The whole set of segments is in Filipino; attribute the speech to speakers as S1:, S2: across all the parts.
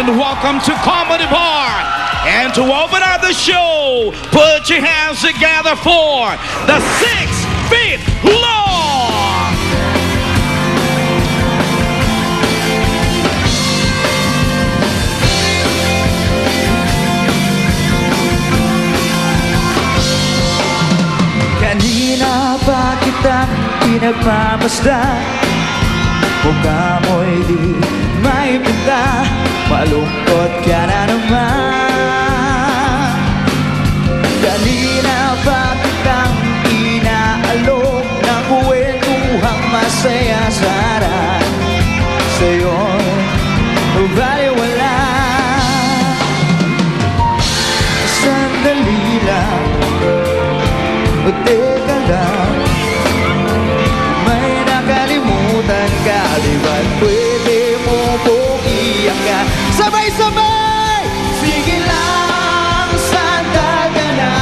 S1: and welcome to Comedy Bar. And to open up the show, put your hands together for the 6 Feet Long.
S2: Kanina pa kitang pinagmamasdan, mukha mo'y di maipinta, malungkot ka na naman. Kanina pa kitang inaalok ng kwentuhang masaya sa harap, sa'yo'y baliwala. Sandali lang, teka lang, may nakalimutan ka, di ba't pwede mo kong iangkat? Sabay-sabay! Sige lang, sandal ka na,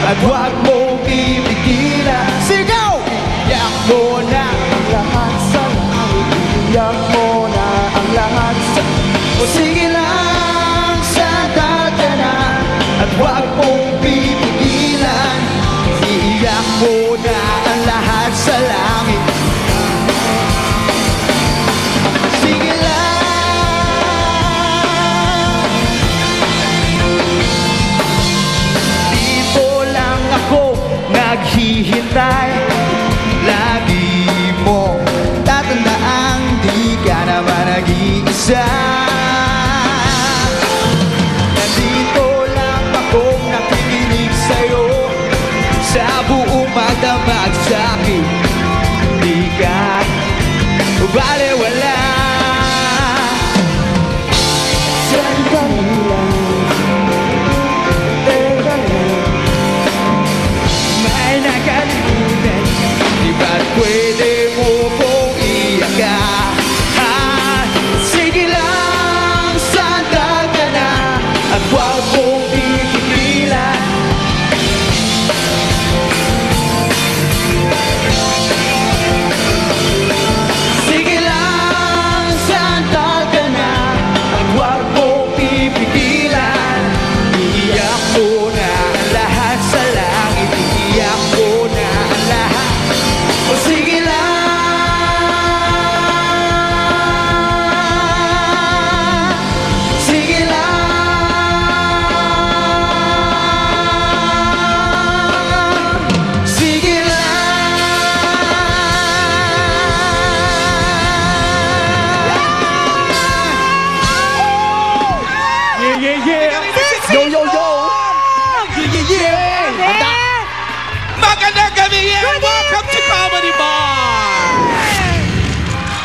S2: at huwag mong pipigilan. Sigaw! Iyak mo na ang lahat sa langit, iyak mo na ang lahat sa... O sige lang, sandal ka na, at huwag mong pipigilan. Iyak mo na ang lahat sa langit. Sige lang. Dito lang ako naghihintay. Lagi mo tatandaang di ka naman nag-iisa. Nandito lang akong nakikinig sa'yo, sa buong magdamag sa'kin, di ka baliwala. Sandali lang, teka lang, may nakalimutan, di ba't pwede mo kong iangkat? Sige lang, sandal ka na, at huwag mong pipigilan.
S1: Magandang gabi and welcome to Comedy Bar!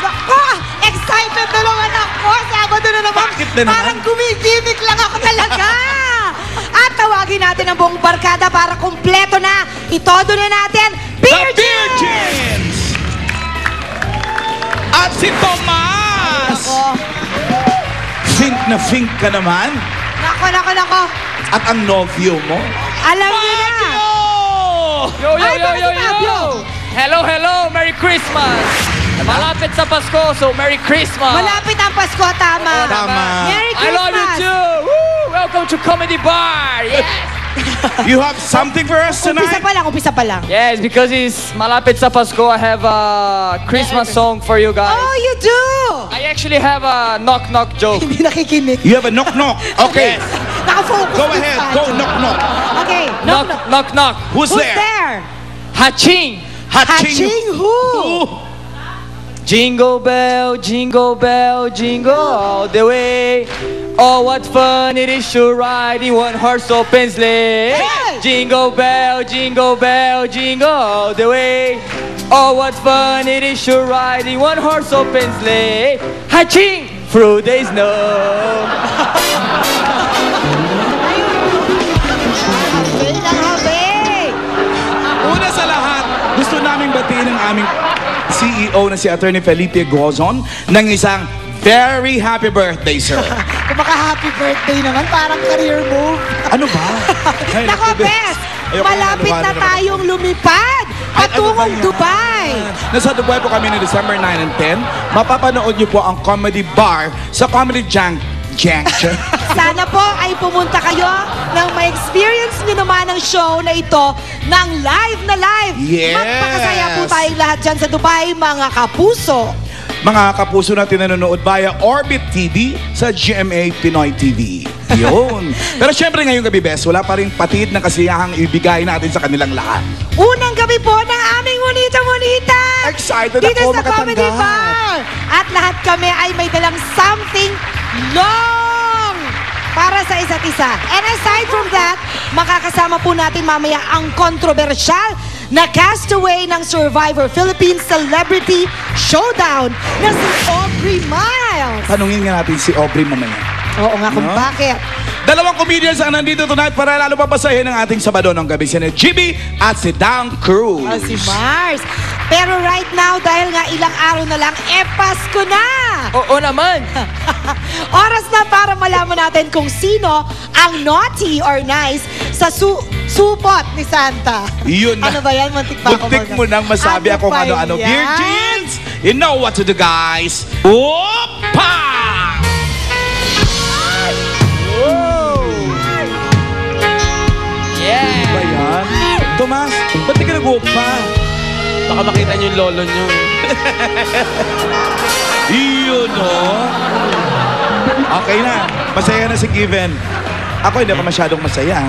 S3: Nako! Excited na naman ako! Sabado na naman!
S1: Bakit na naman?
S3: Parang gumigimik lang ako talaga! At tawagin natin ang buong barkada para kumpleto na! Itodo na natin, Beer
S1: The Beer Jeans! At si Tomas!
S3: Nako!
S1: Think na think ka naman?
S3: Nako!
S1: At ang novio mo?
S3: Alam niyo na!
S4: Yo!
S3: Ay, bakit si Fabio?
S4: Hello! Merry Christmas! Malapit sa Pasko, so Merry Christmas!
S3: Malapit ang Pasko, tama!
S1: Tama.
S3: Merry
S4: I love you
S3: Christmas!
S4: too! Woo! Welcome to Comedy Bar! Yes!
S1: You have something for us tonight?
S3: Umpisa pa lang.
S4: Yes, because it's malapit sa Pasko, I have a Christmas song for you guys.
S3: Oh, you do!
S4: I actually have a knock-knock joke.
S3: Hindi nakikinig.
S1: You have a knock-knock. Okay.
S3: Nakafocus.
S1: Go ahead. Go knock-knock.
S3: Okay.
S4: Knock-knock.
S1: Who's
S3: Who's
S1: there?
S3: there?
S4: Haching!
S3: Hatching who?
S4: Jingle bell, jingle all the way. Oh, what fun it is to ride in one horse open sleigh.
S3: Hey!
S4: Jingle bell, jingle all the way. Oh, what fun it is to ride in one horse open sleigh. Haching through the snow.
S1: Una sa lahat, gusto naming batiin ang aming CEO na si Attorney Felipe Gozon ng isang very happy birthday, sir.
S3: Kung maka-happy birthday naman, parang career move.
S1: Ano ba? Ay,
S3: Nako, Bes! Malapit na tayong lumipad patungong Dubai.
S1: Nasa Dubai po kami no December 9 and 10. Mapapanood niyo po ang Comedy Bar sa Comedy junction.
S3: Sana po ay pumunta kayo nang ma-experience nyo naman ang show na ito ng live na live.
S1: Yes.
S3: Magpakasaya po tayong lahat dyan sa Dubai, mga kapuso.
S1: Mga kapuso natin nanonood via Orbit TV sa GMA Pinoy TV. Yun. Pero syempre ngayong gabi, Bes, wala pa rin patid na kasiyahang ibigay natin sa kanilang lahat.
S3: Unang gabi po ng aming Monita-Monita!
S1: Excited
S3: dito
S1: ako
S3: sa Comedy
S1: makatanggap.
S3: Bar! At lahat kami ay may dalang something long para sa isa't isa. And aside from that, makakasama po natin mamaya ang kontrobersyal na castaway ng Survivor Philippines Celebrity Showdown na si Aubrey Miles.
S1: Tanungin nga natin si Aubrey mamaya.
S3: Oo nga kung
S1: No?
S3: bakit.
S1: Dalawang comedians ang nandito tonight para lalo papasahin ng ating Sabado ng gabi. Si Jimmy at si Dang Cruz.
S3: Si Mars. Pero right now, dahil nga ilang araw na lang, Pasko na!
S4: Oo naman.
S3: Oras na para malaman natin kung sino ang naughty or nice sa supot ni Santa.
S1: Yun na.
S3: Ano ba yan? Muntik pa ako
S1: Muntik mo nang masabi
S3: Ano
S1: akong
S3: ba
S1: ano-ano.
S3: yan?
S1: Dear Jeans, you know what to do, guys. Opa!
S4: Yeah.
S1: Ba yan? Tomas, ba't di ka nag-upa?
S4: Baka makita niyo yung lolo niyo.
S1: Yun, no? Okay na. Masaya na si Given. Ako hindi pa masyadong masaya.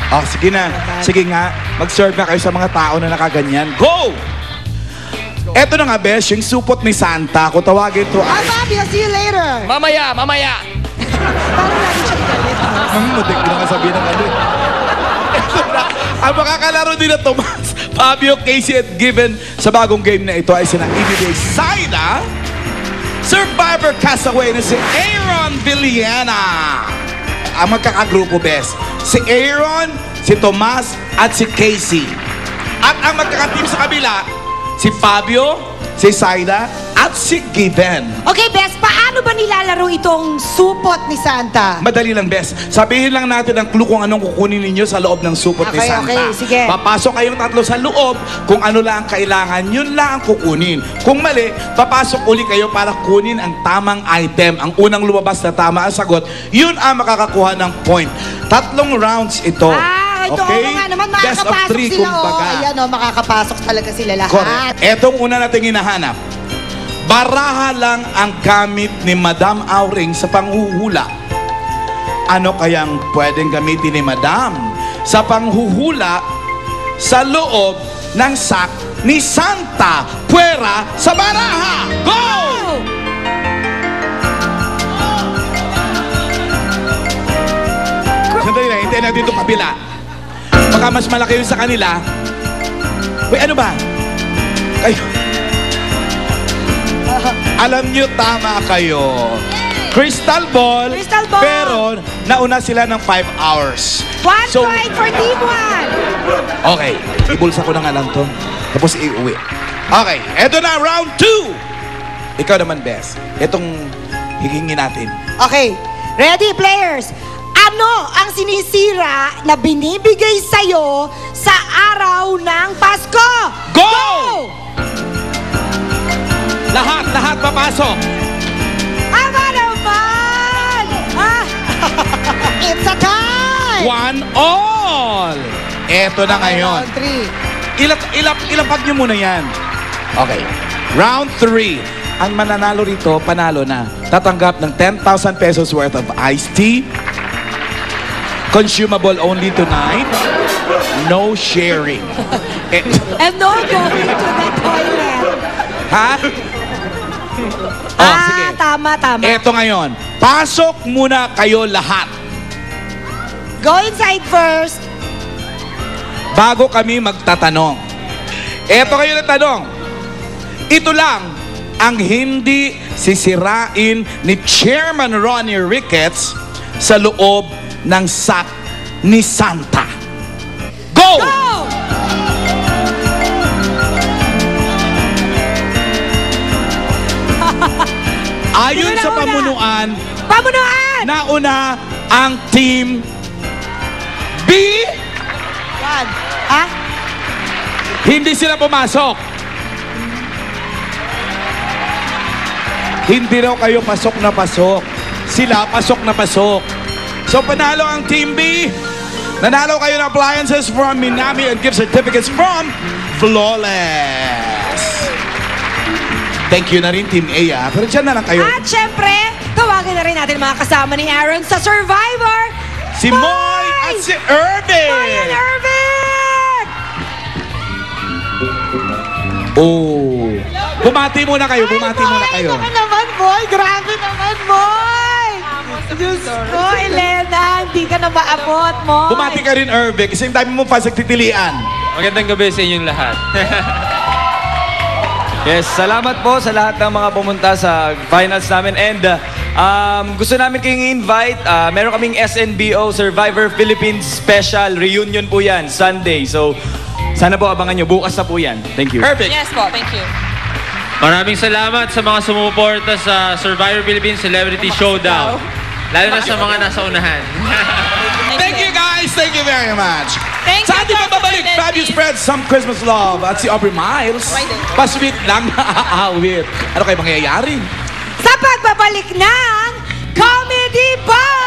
S1: Oh, sige na. Sige nga. Mag-serve na kayo sa mga tao na nakaganyan. Go! Eto na nga, Bes, yung supot ni Santa. Kung tawagin to,
S3: Bye, Bobby. I'll see you later.
S4: Mamaya, mamaya.
S3: Parang lagi siya galit.
S1: Mutik na nga sabihin ng ano. Eto na. Ang makakalaro din na Tomas, Fabio, Casey at Given sa bagong game na ito ay sina Ibigay Saida, Survivor Castaway na si Aaron Villena. Ang magkakagrupo, Bes. Si Aaron, si Tomas, at si Casey. At ang magkakateam sa kabila, si Fabio, si Saida, at si Given.
S3: Okay, Bes, paano ba nilalaro itong supot ni Santa?
S1: Madali lang, Bes. Sabihin lang natin ang clue kung anong kukunin ninyo sa loob ng supot ni
S3: Okay,
S1: Santa.
S3: okay, sige.
S1: Papasok kayong tatlo sa loob. Kung ano lang ang kailangan, yun lang ang kukunin. Kung mali, papasok uli kayo para kunin ang tamang item. Ang unang lumabas na tama ang sagot, yun ang makakakuha ng point. 3 rounds ito.
S3: Ito
S1: Okay?
S3: nga naman,
S1: Best of
S3: makakapasok
S1: 3,
S3: sila.
S1: kumbaga.
S3: Ayan, makakapasok talaga sila lahat.
S1: Correct. Etong una nating hinahanap. Baraha lang ang gamit ni Madam Auring sa panghuhula. Ano kayang pwedeng gamitin ni Madam sa panghuhula sa loob ng sak ni Santa Puwera sa baraha? Go! Sandali na, hintayin natin itong kabila. Baka mas malaki yun sa kanila. Wait, ano ba? Kayo. Alam nyo, tama kayo. Crystal ball.
S3: Crystal ball.
S1: Pero, nauna sila ng 5 hours.
S3: 1 point for Team 1.
S1: Okay. Ibulsa ko na nga lang to. Tapos iuwi. Okay. Eto na, round 2. Ikaw naman, Bes. Itong hihingin natin.
S3: Okay, ready players? Ano ang sinisira na binibigay sa'yo sa araw ng Pasko?
S1: Go! Lahat papasok.
S3: Ama naman! It's a tie!
S1: 1 all. Eto na ngayon.
S3: Round 3.
S1: Ilapag nyo muna yan. Okay. Round 3. Ang mananalo rito, panalo na. Tatanggap ng 10,000 pesos worth of iced tea. Consumable only tonight. No sharing.
S3: And no going to the toilet.
S1: Ha? Sige.
S3: Tama.
S1: Eto ngayon. Pasok muna kayo lahat.
S3: Go inside first.
S1: Bago kami magtatanong. Eto kayo na tanong. Ito lang ang hindi sisirain ni Chairman Ronnie Ricketts sa loob ng sak ni Santa. Go!
S3: Go!
S1: Ayon
S3: Sino
S1: sa
S3: nauna?
S1: pamunuan,
S3: Pamunuan!
S1: nauna ang Team B.
S3: One. Ha?
S1: Hindi sila pumasok. Hindi raw kayo pasok na pasok. sila pasok na pasok. So panalo ang Team B. Nanalo kayo ng appliances from Minami and gift certificates from Flawless. Thank you na rin Team A, pero dyan na lang kayo.
S3: At syempre, tawagin na rin natin mga kasama ni Aaron sa Survivor.
S1: Si Moy at si Irving.
S3: Moy and Irving!
S1: Oh. Bumati muna kayo, bumati muna kayo.
S3: Ay, naman, Moy. Grabe naman, Moy. Diyos ko, Elena, hindi ka na maabot, Moy.
S1: Bumati ka rin, Irving, kasi yung dami mo pa sa titilian.
S4: Magandang gabi sa inyong lahat.
S2: Yes, salamat po sa lahat ng mga pumunta sa finals namin. And gusto namin kayong invite. Meron kaming SNBO Survivor Philippines Special Reunion po yan, Sunday. So, sana po abangan nyo. Bukas na po yan. Thank you.
S1: Irving.
S5: Yes po, thank you.
S6: Maraming salamat sa mga sumuporta sa Survivor Philippines Celebrity Showdown. Lalo na sa mga nasa unahan.
S1: Thank you guys, thank you very much.
S5: Thank
S1: Saan
S5: you,
S1: di ba babalik?
S5: President
S1: Fab, you
S5: Lee.
S1: spread some Christmas love. At si Aubrey Miles, pasweet lang aawit. Ano kayo mangyayari?
S3: Sa pagbabalik ng Comedy Bar!